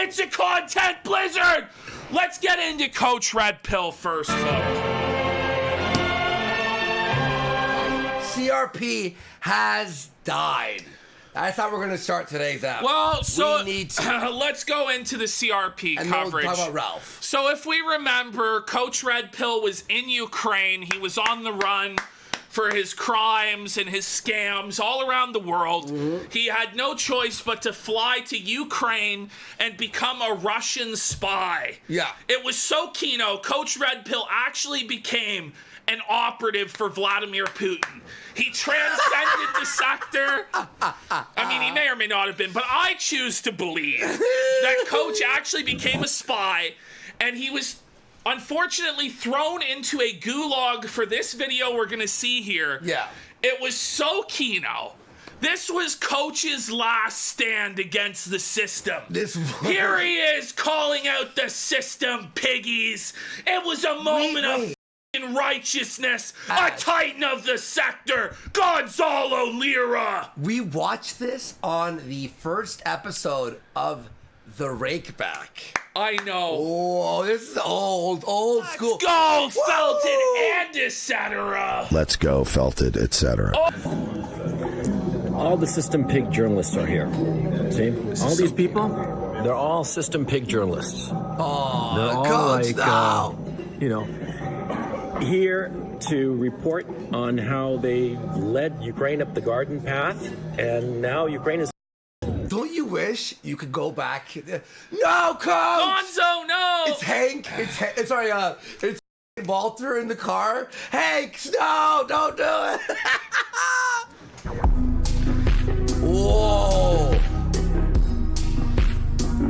It's a content blizzard. Let's get into Coach Red Pill first, folks. CRP has died. I thought we were going to start today's app. Well, so we need to. Let's go into the CRP and coverage. We'll talk about Ralph. So if we remember, Coach Red Pill was in Ukraine. He was on the run for his crimes and his scams all around the world. Mm-hmm. He had no choice but to fly to Ukraine and become a Russian spy. Yeah. It was so Kino. Coach Red Pill actually became an operative for Vladimir Putin. He transcended the sector. I mean, he may or may not have been, but I choose to believe that Coach actually became a spy, and he was unfortunately thrown into a gulag for this video we're going to see here. Yeah. It was so Kino. This was Coach's last stand against the system. Here he is calling out the system, piggies. It was a moment of righteousness, a titan of the sector, Gonzalo Lira. We watched this on the first episode of The Rakeback. I know. Oh, this is old school. Let's go, Felton, and etc. Let's go, Felted, etc. All the System Pig journalists are here. See? All these people, they're all System Pig journalists. Oh, they're all Coach, no. Here to report on how they led Ukraine up the garden path, and now Ukraine is... Don't you wish you could go back? No, Coach! Gonzo, no! It's Hank. It's Walter in the car. Hank, no, don't do it. Whoa.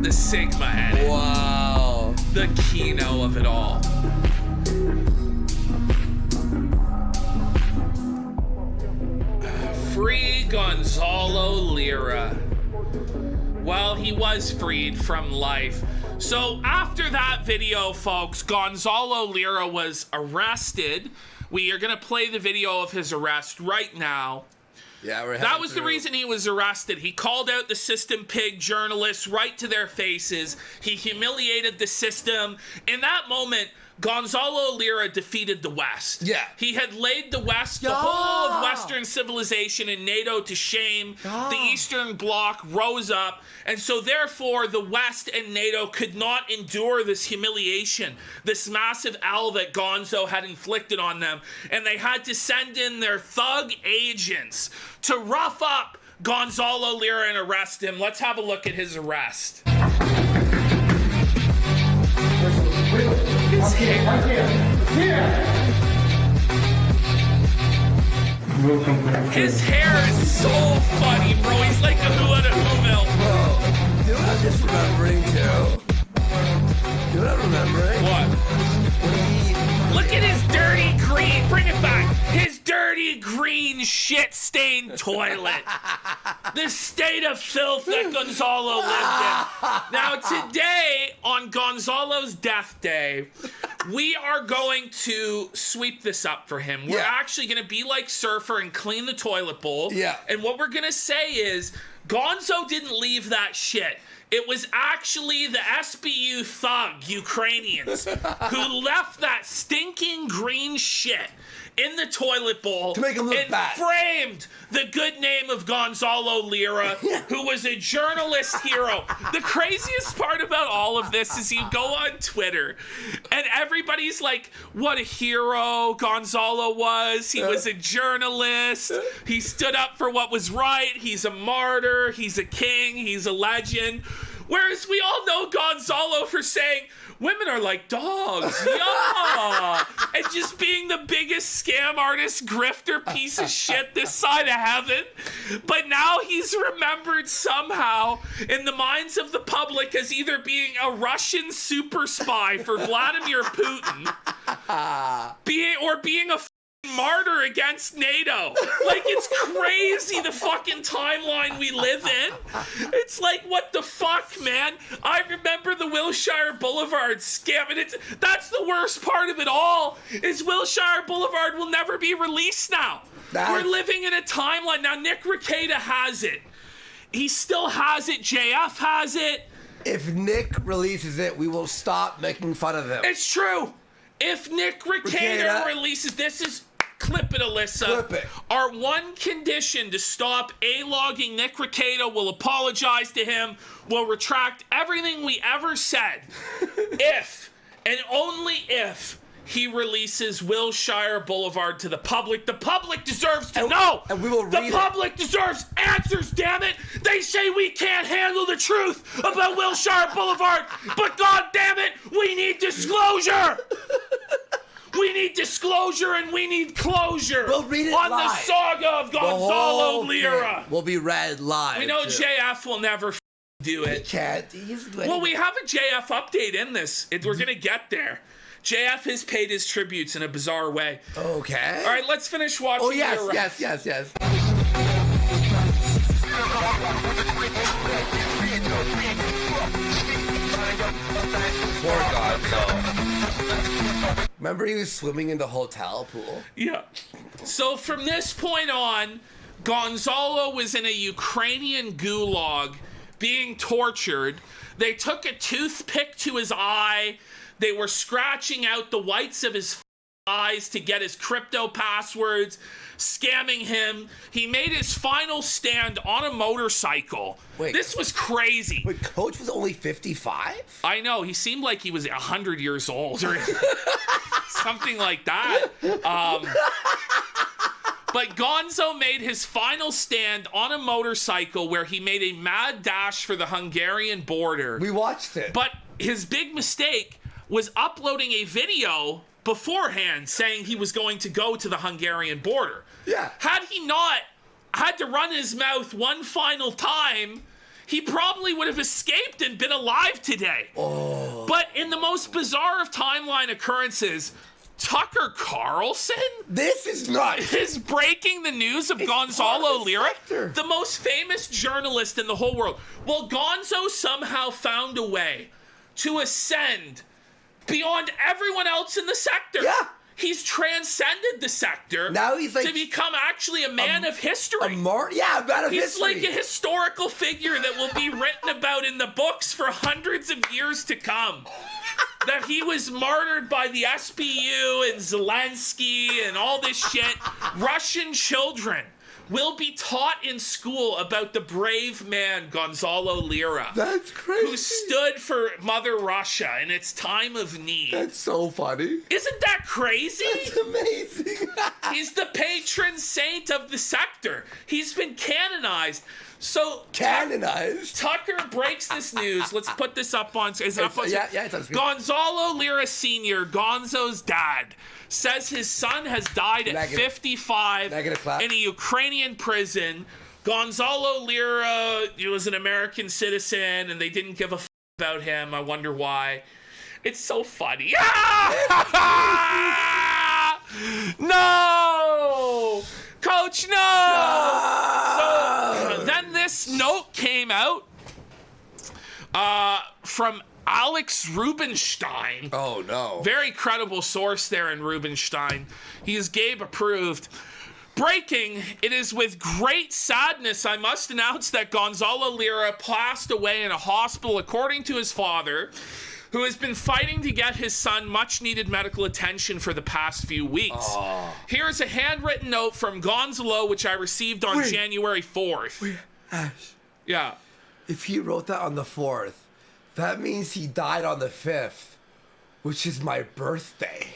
The Sigma edit. Wow. The Kino of it all. Free Gonzalo Lira. Well, he was freed from life. So after that video, folks, Gonzalo Lira was arrested. We are going to play the video of his arrest right now. Yeah, that was the reason he was arrested. He called out the System Pig journalists right to their faces. He humiliated the system. In that moment, Gonzalo Lira defeated the West. Yeah. He had laid the West, the whole of Western civilization and NATO to shame. The Eastern Bloc rose up. And so therefore, the West and NATO could not endure this humiliation, this massive L that Gonzo had inflicted on them. And they had to send in their thug agents to rough up Gonzalo Lira and arrest him. Let's have a look at his arrest. His hair is so funny, bro. He's like a Who at a Whoville. Bro, do what I'm just remembering, too. Do what I'm remembering. What? Look at his dirty green. Bring it back. His dirty green shit-stained toilet. The state of filth that Gonzalo lived in. Now, today, on Gonzalo's death day, we are going to sweep this up for him. We're actually going to be like Surfer and clean the toilet bowl. Yeah. And what we're going to say is, Gonzo didn't leave that shit. It was actually the SBU thug Ukrainians who left that stinking green shit in the toilet bowl to make him look and bad. Framed the good name of Gonzalo Lira, who was a journalist hero. The craziest part about all of this is you go on Twitter and everybody's like, what a hero Gonzalo was. He was a journalist. He stood up for what was right. He's a martyr. He's a king. He's a legend. Whereas we all know Gonzalo for saying, women are like dogs, yeah, and just being the biggest scam artist, grifter, piece of shit this side of heaven. But now he's remembered somehow in the minds of the public as either being a Russian super spy for Vladimir Putin, being a martyr against NATO. Like, it's crazy the fucking timeline we live in. It's like, what the fuck, man? I remember the Wilshire Boulevard scam, and that's the worst part of it all, is Wilshire Boulevard will never be released now. We're living in a timeline. Now, Nick Rekieta has it. He still has it. JF has it. If Nick releases it, we will stop making fun of him. It's true. If Nick Recader releases this, is clip it, Alyssa. Clip it. Our one condition to stop A-logging Nick Recader, will apologize to him, will retract everything we ever said. If, and only if, he releases Wilshire Boulevard to the public. The public deserves to know. And we will read The public deserves answers, damn it. They say we can't handle the truth about Wilshire Boulevard, but god damn it, we need disclosure. We need disclosure and we need closure. We'll read it on live. The saga of Gonzalo Lira. Will be read live. We know too. JF will never do it. He can't. He's Well, we have a JF update in this. We're going to get there. JF has paid his tributes in a bizarre way. Okay. All right, let's finish watching. Oh, yes. Poor Gonzo. Remember he was swimming in the hotel pool? Yeah. So from this point on, Gonzalo was in a Ukrainian gulag being tortured. They took a toothpick to his eye. They were scratching out the whites of his eyes to get his crypto passwords, scamming him. He made his final stand on a motorcycle. Wait. This was crazy. Wait, Coach was only 55? I know. He seemed like he was 100 years old or something like that. But Gonzo made his final stand on a motorcycle where he made a mad dash for the Hungarian border. We watched it. But his big mistake was uploading a video beforehand saying he was going to go to the Hungarian border. Yeah. Had he not had to run his mouth one final time, he probably would have escaped and been alive today. Oh. But in the most bizarre of timeline occurrences, Tucker Carlson This is nuts. is breaking the news of Gonzalo Lira, the most famous journalist in the whole world. Well, Gonzo somehow found a way to ascend beyond everyone else in the sector. Yeah. He's transcended the sector. Now he's like to become actually a man of history. a man of He's history. like a historical figure that will be written about in the books for hundreds of years to come. That he was martyred by the SBU and Zelensky and all this shit. Russian children will be taught in school about the brave man Gonzalo Lira. That's crazy. Who stood for Mother Russia in its time of need. That's so funny. Isn't that crazy? That's amazing. He's the patron saint of the sector. He's been canonized. So Canonized. Tucker breaks this news. Let's put this up on. Is it up on? Yeah, it's on screen. Gonzalo Lira Sr., Gonzo's dad, says his son has died at 55 in a Ukrainian prison. Gonzalo Lira was an American citizen, and they didn't give a about him. I wonder why. It's so funny. No! Coach, no! So then this note came out from Alex Rubinstein. Oh, no. Very credible source there in Rubinstein. He is Gabe approved. Breaking, it is with great sadness I must announce that Gonzalo Lira passed away in a hospital according to his father, who has been fighting to get his son much-needed medical attention for the past few weeks. Oh. Here's a handwritten note from Gonzalo, which I received on January 4th. Wait, Ash. Yeah. If he wrote that on the 4th, that means he died on the 5th, which is my birthday.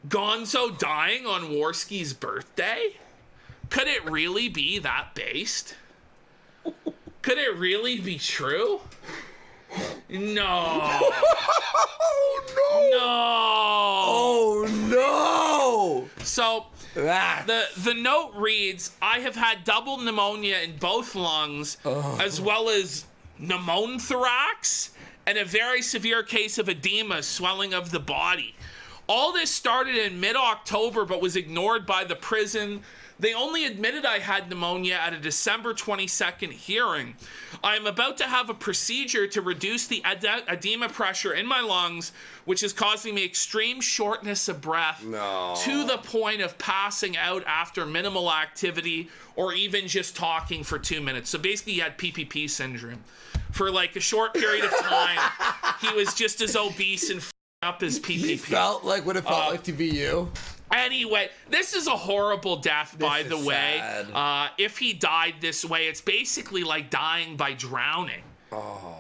Gonzo dying on Worski's birthday? Could it really be that based? Could it really be true? No. Oh, no. No. Oh, no. So the note reads, I have had double pneumonia in both lungs, as well as pneumothorax and a very severe case of edema, swelling of the body. All this started in mid-October, but was ignored by the prison. They only admitted I had pneumonia at a December 22nd hearing. I am about to have a procedure to reduce the edema pressure in my lungs, which is causing me extreme shortness of breath to the point of passing out after minimal activity or even just talking for 2 minutes. So basically, he had PPP syndrome. for like a short period of time. He was just as obese and up as PPP. He felt like what it felt like to be you. Anyway, this is a horrible death, by the way. Sad. If he died this way, it's basically like dying by drowning. Oh.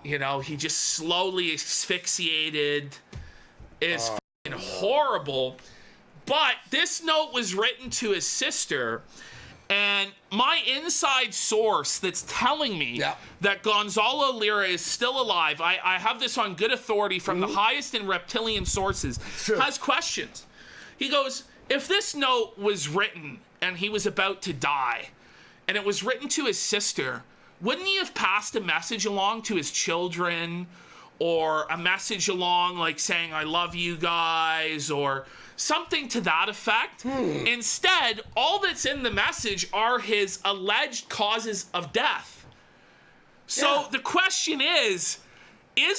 You know, he just slowly asphyxiated. It's fucking horrible. But this note was written to his sister, and my inside source that's telling me that Gonzalo Lira is still alive, I have this on good authority from the highest in reptilian sources, has questions. He goes, if this note was written and he was about to die, and it was written to his sister, wouldn't he have passed a message along to his children, or a message along like saying, I love you guys, or something to that effect? Instead, all that's in the message are his alleged causes of death. So the question is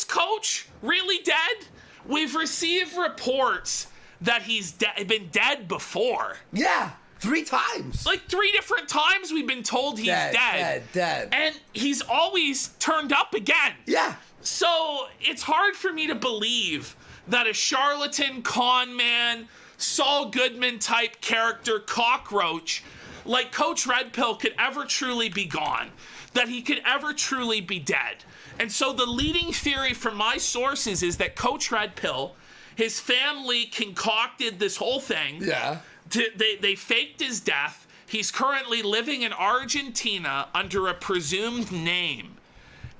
Coach really dead? We've received reports that he's been dead before. Yeah, 3 times. Like 3 different times we've been told he's dead. And he's always turned up again. Yeah. So it's hard for me to believe that a charlatan, con man, Saul Goodman type character cockroach like Coach Red Pill could ever truly be gone, that he could ever truly be dead. And so the leading theory from my sources is that Coach Red Pill, his family concocted this whole thing. Yeah. They faked his death. He's currently living in Argentina under a presumed name.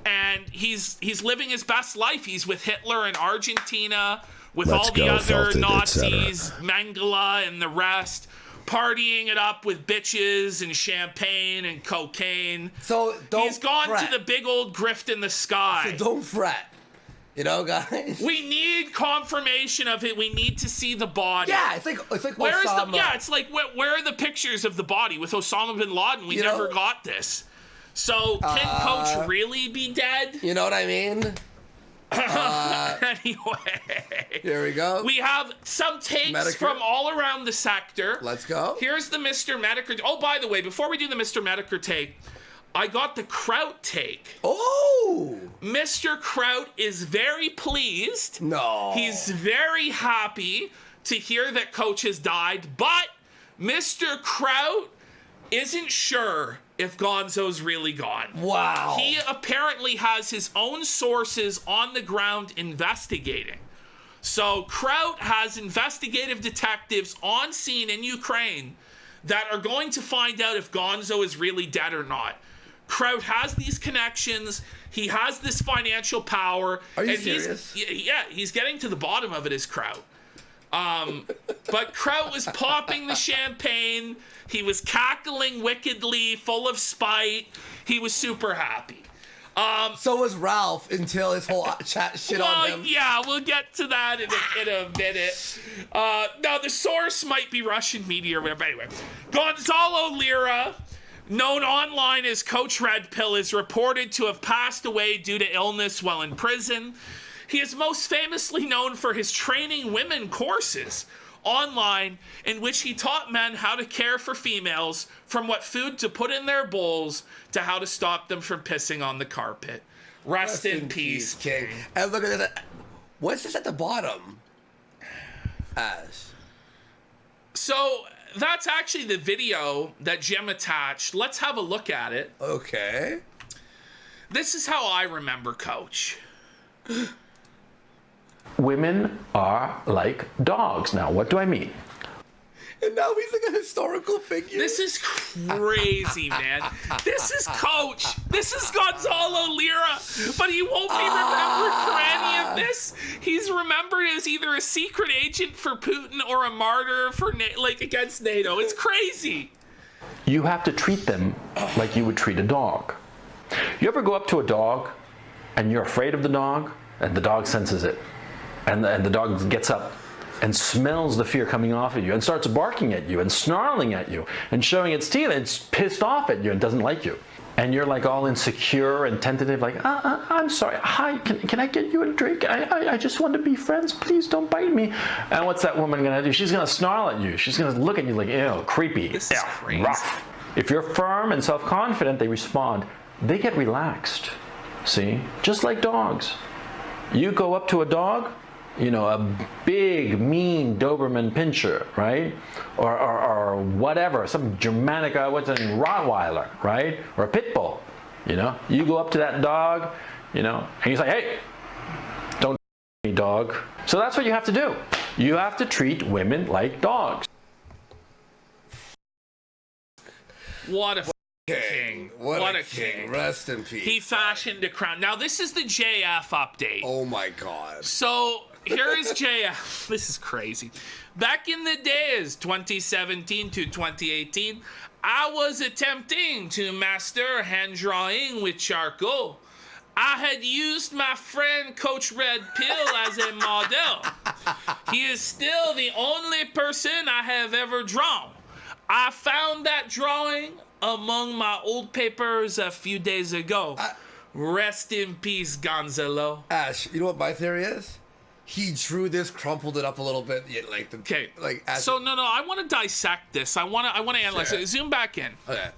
And he's living his best life. He's with Hitler in Argentina, with all the other Nazis, Mengele and the rest, partying it up with bitches and champagne and cocaine. So he's gone to the big old grift in the sky. So don't fret. You know, guys? We need confirmation of it. We need to see the body. Yeah, it's like where Osama. is the? Yeah, it's like where are the pictures of the body with Osama bin Laden? We never got this. So can Coach really be dead? You know what I mean? Anyway, here we go. We have some takes from all around the sector. Let's go. Here's the Mr. Mediker. Oh, by the way, before we do the Mr. Mediker take, I got the Kraut take. Oh! Mr. Kraut is very pleased. No. He's very happy to hear that Coach has died, but Mr. Kraut isn't sure if Gonzo's really gone. Wow. He apparently has his own sources on the ground investigating. So Kraut has investigative detectives on scene in Ukraine that are going to find out if Gonzo is really dead or not. Kraut has these connections. He has this financial power. Are you serious? He's getting to the bottom of it as Kraut. But Kraut was popping the champagne. He was cackling wickedly, full of spite. He was super happy. So was Ralph until his whole chat shit on him. Yeah, we'll get to that in a minute. Now, the source might be Russian media or whatever. But anyway, Gonzalo Lira, known online as Coach Red Pill, is reported to have passed away due to illness while in prison. He is most famously known for his training women courses online, in which he taught men how to care for females, from what food to put in their bowls to how to stop them from pissing on the carpet. Rest in peace, King. And look at that. What's this at the bottom? Ash. So that's actually the video that Jim attached. Let's have a look at it. Okay. This is how I remember Coach. Women are like dogs. Now, what do I mean? And now he's like a historical figure. This is crazy, man. This is Coach. This is Gonzalo Lira. But he won't be remembered for any of this. He's remembered as either a secret agent for Putin or a martyr for against NATO. It's crazy. You have to treat them like you would treat a dog. You ever go up to a dog and you're afraid of the dog and the dog senses it? And the dog gets up and smells the fear coming off of you and starts barking at you and snarling at you and showing its teeth, and it's pissed off at you and doesn't like you. And you're like all insecure and tentative, like, I'm sorry, hi, can I get you a drink? I just want to be friends, please don't bite me. And what's that woman gonna do? She's gonna snarl at you. She's gonna look at you like, ew, creepy, this is crazy. Rough. If you're firm and self-confident, they respond. They get relaxed. See? Just like dogs. You go up to a dog, you know, a big, mean Doberman Pinscher, right? Or whatever, some Germanic, what's a Rottweiler, right? Or a Pit Bull, you know? You go up to that dog, you know, and you say, hey, don't me, dog. So that's what you have to do. You have to treat women like dogs. What a king. What a king. Rest in peace. He fashioned a crown. Now, this is the JF update. Oh, my God. So, here is JF. This is crazy. Back in the days, 2017 to 2018, I was attempting to master hand drawing with charcoal. I had used my friend Coach Red Pill as a model. He is still the only person I have ever drawn. I found that drawing among my old papers a few days ago. Rest in peace, Gonzalo. Ash, you know what my theory is? He drew this, crumpled it up a little bit, like the So no, I want to dissect this. I want to analyze it. Zoom back in. Okay.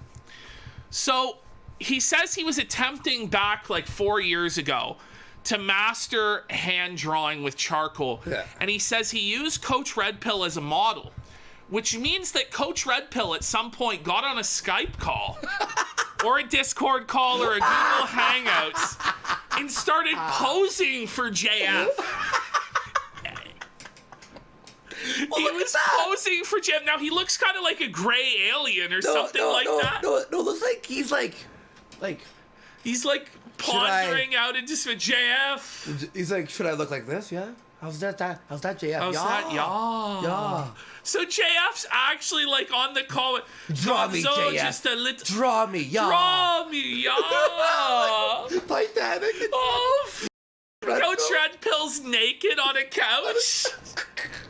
So he says he was attempting back like 4 years ago to master hand drawing with charcoal. Yeah. And he says he used Coach Red Pill as a model, which means that Coach Red Pill at some point got on a Skype call or a Discord call or a Google Hangouts and started posing for JF. Well, he was posing for JF. Now he looks kind of like a gray alien or something like that. No, looks like he's like he's like pondering out into some JF. He's like, should I look like this? Yeah. How's that JF? How's that? Yeah. So JF's actually like on the call with Draw me, JF. Just a little. Draw me, yeah. Draw me, yeah. Titanic. Oh, Coach Red Pill's naked on a couch.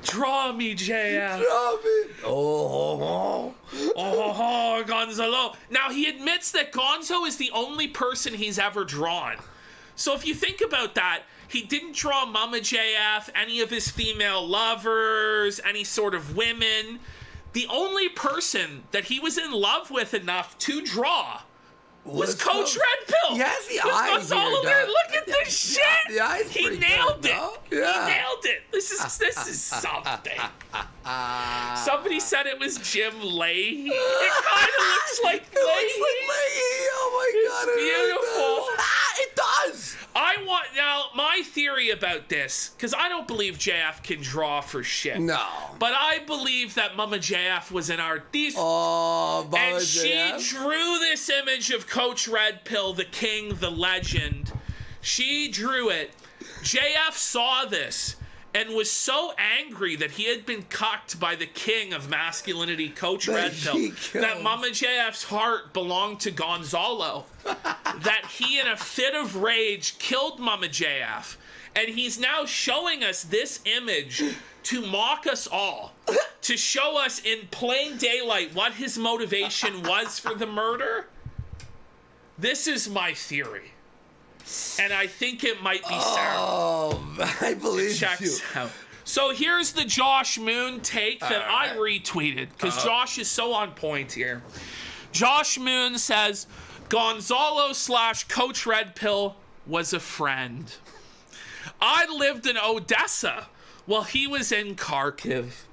Draw me, JF. Draw me. Oh, Gonzalo. Now he admits that Gonzo is the only person he's ever drawn. So if you think about that, he didn't draw Mama JF, any of his female lovers, any sort of women. The only person that he was in love with enough to draw was Coach Red Pill. He has the eyes Gonzalo here, there. Doug. Look at this shit. The eyes He pretty nailed good, it. no? Yeah. He nailed it. This is something. Somebody said it was Jim Leahy. It kind of looks like Leahy. Oh my God. It's beautiful. It does. Now, my theory about this, because I don't believe JF can draw for shit. No. But I believe that Mama JF was an artiste. Oh, Mama and JF. she drew this image of Coach Red Pill, the king, the legend. She drew it. JF saw this and was so angry that he had been cucked by the king of masculinity, Coach Red Pill, that Mama JF's heart belonged to Gonzalo, that he, in a fit of rage, killed Mama JF. And he's now showing us this image to mock us all, to show us in plain daylight what his motivation was for the murder. This is my theory. And I think it might be sound. Oh, I believe Checks you. out. So here's the Josh Moon take that I retweeted, because Josh is so on point here. Josh Moon says, Gonzalo / Coach Red Pill was a friend. I lived in Odessa while he was in Kharkiv.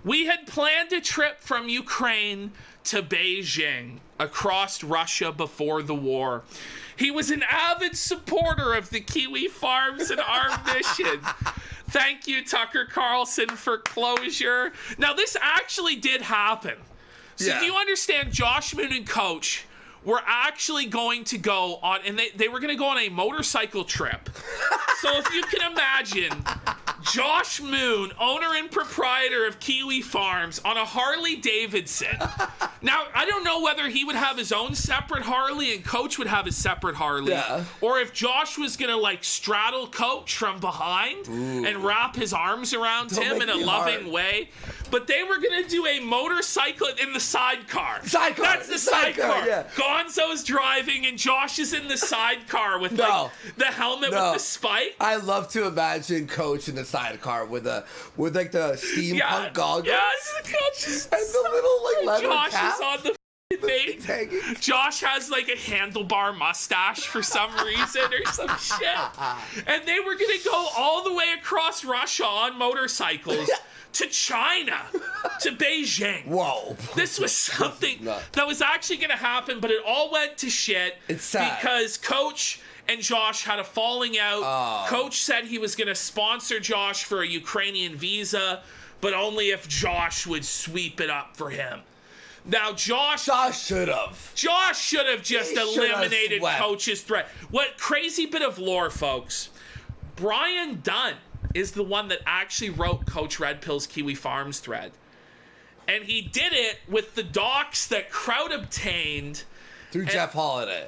We had planned a trip from Ukraine to Beijing across Russia before the war. He was an avid supporter of the Kiwi Farms and our mission. Thank you, Tucker Carlson, for closure. Now, this actually did happen. So if you understand, Josh Moon and Coach were actually going to go on, and they were going to go on a motorcycle trip. So if you can imagine, Josh Moon, owner and proprietor of Kiwi Farms, on a Harley Davidson. Now, I don't know whether he would have his own separate Harley and Coach would have his separate Harley, or if Josh was gonna like straddle Coach from behind and wrap his arms around him in a loving way. But they were gonna do a motorcycle in the sidecar. That's the sidecar. Yeah. Gonzo's driving and Josh is in the sidecar with like the helmet with the spike. I love to imagine Coach in the sidecar with like the steampunk goggles. Yeah, the Coach is and the little like leather Josh cap. is on the Josh has like a handlebar mustache for some reason or some shit. And they were going to go all the way across Russia on motorcycles to China, to Beijing. Whoa. This was something that was actually going to happen, but it all went to shit. It's sad. Because Coach and Josh had a falling out. Coach said he was going to sponsor Josh for a Ukrainian visa, but only if Josh would sweep it up for him. Now, Josh should have just eliminated Coach's threat. What crazy bit of lore, folks. Brian Dunn is the one that actually wrote Coach Red Pill's Kiwi Farms thread. And he did it with the docs that Kraut obtained through Jeff Holiday.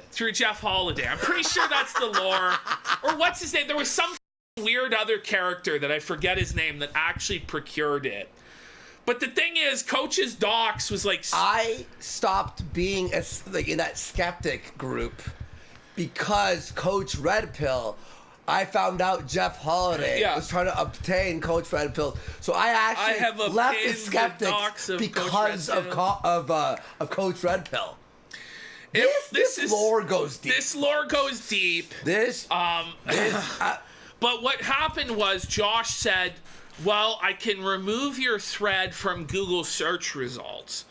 I'm pretty sure that's the lore. Or what's his name? There was some weird other character that I forget his name that actually procured it. But the thing is, Coach's docs was like... I stopped being in that skeptic group because Coach Red Pill, I found out Jeff Holiday was trying to obtain Coach Red Pill. So I actually left the skeptics because of Coach Red Pill. This lore goes deep. This lore goes deep. But what happened was Josh said, well, I can remove your thread from Google search results,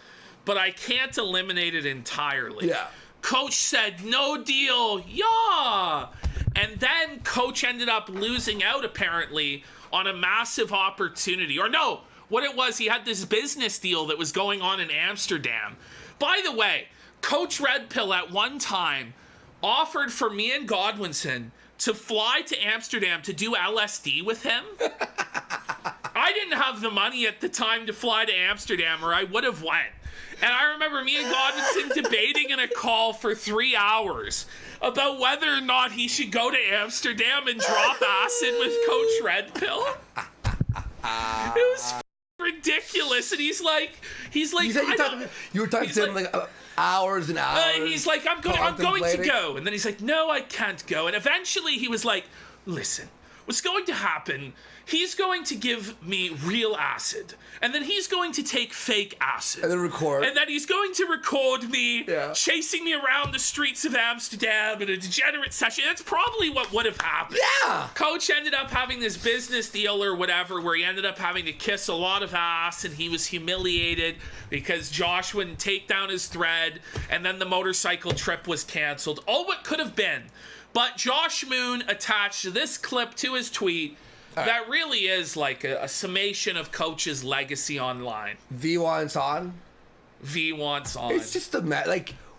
but I can't eliminate it entirely. Yeah. Coach said, no deal. Yeah. And then Coach ended up losing out, apparently, on a massive opportunity. Or no, what it was, he had this business deal that was going on in Amsterdam. By the way, Coach Red Pill at one time offered for me and Godwinson to fly to Amsterdam to do LSD with him. I didn't have the money at the time to fly to Amsterdam, or I would have went. And I remember me and Godwinson debating in a call for 3 hours about whether or not he should go to Amsterdam and drop acid with Coach Red Pill. It was ridiculous. And he's like, you were talking to him like hours and hours. He's like, I'm going to go. And then he's like, no, I can't go. And eventually he was like, listen, what's going to happen, he's going to give me real acid. And then he's going to take fake acid. And then record. And then he's going to record me chasing me around the streets of Amsterdam in a degenerate session. That's probably what would have happened. Yeah. Coach ended up having this business deal or whatever where he ended up having to kiss a lot of ass, and he was humiliated because Josh wouldn't take down his thread, and then the motorcycle trip was canceled. Oh, what could have been. But Josh Moon attached this clip to his tweet that really is like a summation of Coach's legacy online. V wants on. It's just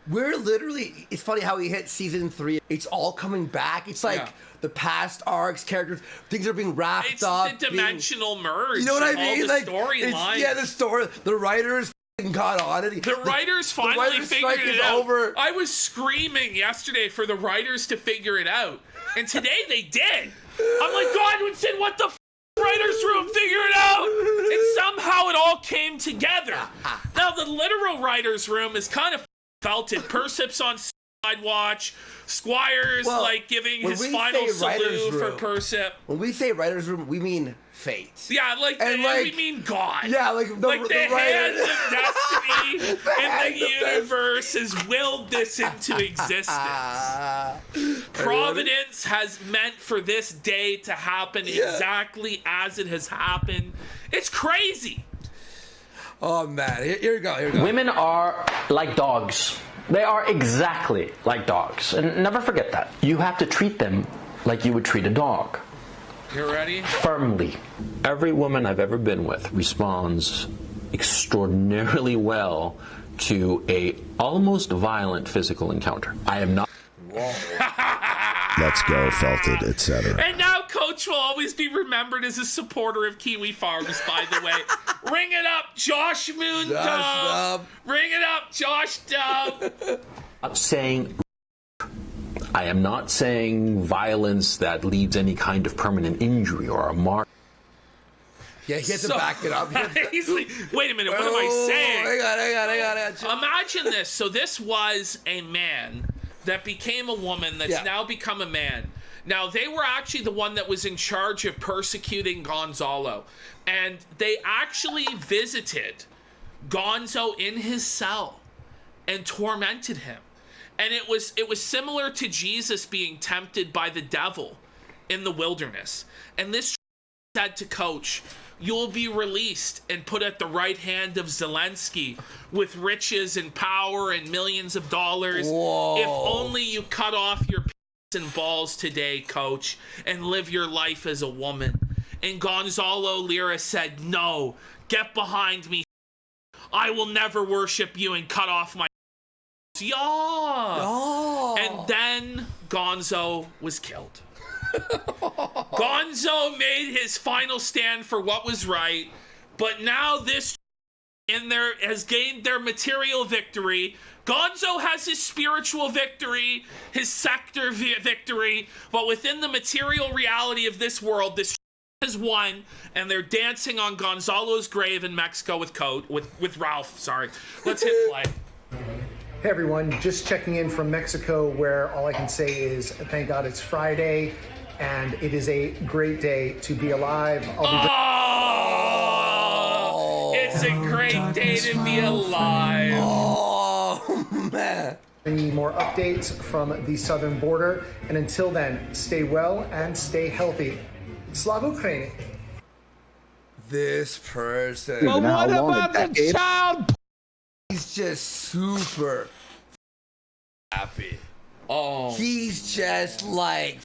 we're literally, it's funny how we hit season 3. It's all coming back. It's like the past arcs, characters, things are being wrapped up. It's the dimensional merge. You know what I mean? All the storylines. Yeah, the story. The writers got on it. The writers finally figured it out. Over. I was screaming yesterday for the writers to figure it out. And today they did. I'm like, Godwinson, what the writers room, figure it out. And somehow it all came together. Now the literal writers room is kind of felted. Persip's on side watch. Squire's giving his final salute for Persip. When we say writers room, we mean fate. Yeah, we mean God. Yeah, the hands of destiny in the universe has willed this into existence. Providence has meant for this day to happen exactly as it has happened. It's crazy. Oh man, here we go. Women are like dogs. They are exactly like dogs. And never forget that. You have to treat them like you would treat a dog. You ready? Firmly. Every woman I've ever been with responds extraordinarily well to a almost violent physical encounter. I am not... Let's go, felted, etc. And now Coach will always be remembered as a supporter of Kiwi Farms, by the way. Ring it up, Josh Moon Dub. Ring it up, Josh Dub. I am not saying violence that leaves any kind of permanent injury or a mark. Yeah, he has to back it up. He's like, wait a minute, what am I saying? Hang on. Imagine this. So this was a man that became a woman that's now become a man. Now, they were actually the one that was in charge of persecuting Gonzalo. And they actually visited Gonzo in his cell and tormented him. And it was similar to Jesus being tempted by the devil in the wilderness. And this said to Coach, "You'll be released and put at the right hand of Zelensky with riches and power and millions of dollars. Whoa. If only you cut off your and balls today, Coach, and live your life as a woman." And Gonzalo Lira said, "No, get behind me. I will never worship you and cut off my yeah." Oh. And then Gonzo was killed. Gonzo made his final stand for what was right, but now this in there has gained their material victory. Gonzo has his spiritual victory, his sector victory, but within the material reality of this world, this has won, and they're dancing on Gonzalo's grave in Mexico with Ralph. Sorry. Let's hit play. Hey everyone, just checking in from Mexico, where all I can say is thank God it's Friday, and it is a great day to be alive. It's a great day to be alive. Oh, man. Bringing more updates from the southern border, and until then, stay well and stay healthy. Slava Ukraini. This person. But what about the child? He's just super happy. Oh. He's just like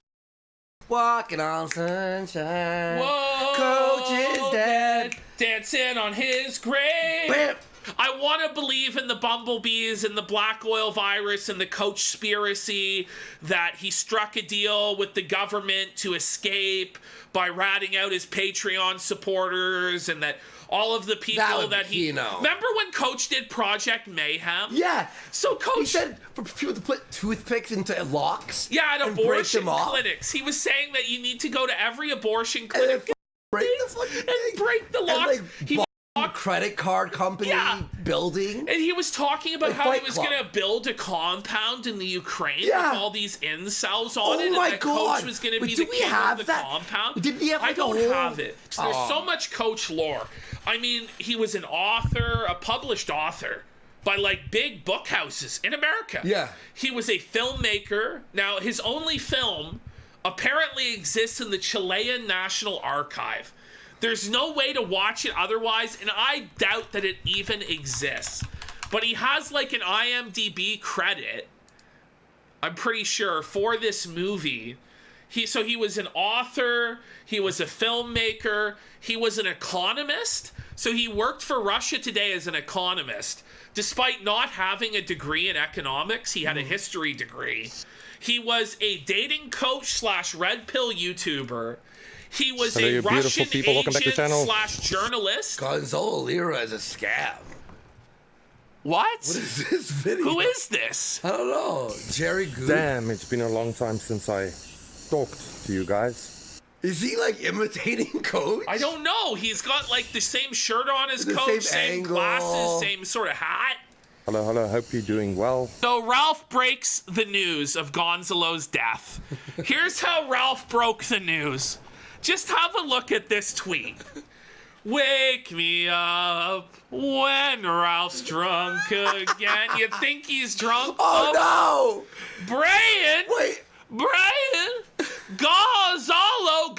walking on sunshine. Whoa, Coach is dead. Dancing on his grave. Bam. I want to believe in the bumblebees and the black oil virus and the Coach-spiracy, that he struck a deal with the government to escape by ratting out his Patreon supporters, and that all of the people that he... Kino. Remember when Coach did Project Mayhem? Yeah. So Coach... He said for people to put toothpicks into locks. Yeah, at and break abortion them off. clinics. He was saying that you need to go to every abortion clinic Break the fucking and thing. break the locks. And like He credit card company building. And he was talking about Like how he Fight was Club. going to build a compound in the Ukraine Yeah. with all these incels on it. Oh my and that God. Coach was going to But be do the we king have of the that? compound. Did we have I like a don't whole- have it. There's so much Coach lore. I mean, he was an author, a published author by like big book houses in America. Yeah. He was a filmmaker. Now, his only film apparently exists in the Chilean National Archive. There's no way to watch it otherwise, and I doubt that it even exists. But he has like an IMDb credit, I'm pretty sure, for this movie. He was an author, he was a filmmaker, he was an economist. So he worked for Russia Today as an economist. Despite not having a degree in economics, he had a history degree. He was a dating coach / red pill YouTuber. He was a Russian agent / journalist. Gonzalo Lira is a scam. What? What is this video? Who is this? I don't know. Jerry Goose. Damn, it's been a long time since I talked to you guys. Is he like imitating Coach? I don't know. He's got like the same shirt on as The Coach, same angle. glasses, same sort of hat. Hello, hope you're doing well. So Ralph breaks the news of Gonzalo's death. Here's how Ralph broke the news. Just have a look at this tweet. Wake me up when Ralph's drunk again. You think he's drunk? Oh no! Brian! Wait. Brian! Gonzalo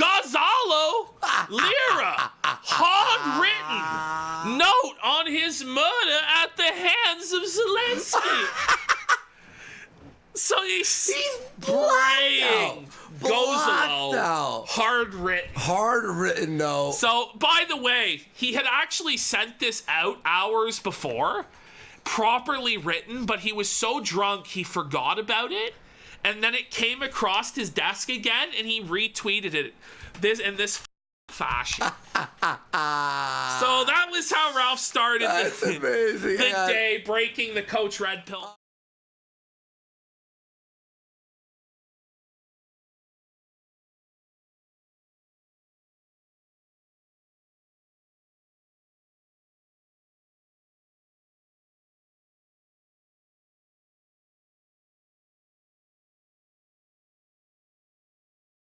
Lira! Hard written note on his murder at the hands of Zelensky. So he's praying. Gonzalo. Hard written. Hard written note. So, by the way, he had actually sent this out hours before, properly written, but he was so drunk he forgot about it. And then it came across his desk again, and he retweeted it in this fashion. So that was how Ralph started That's amazing. the day breaking the Coach Red Pill.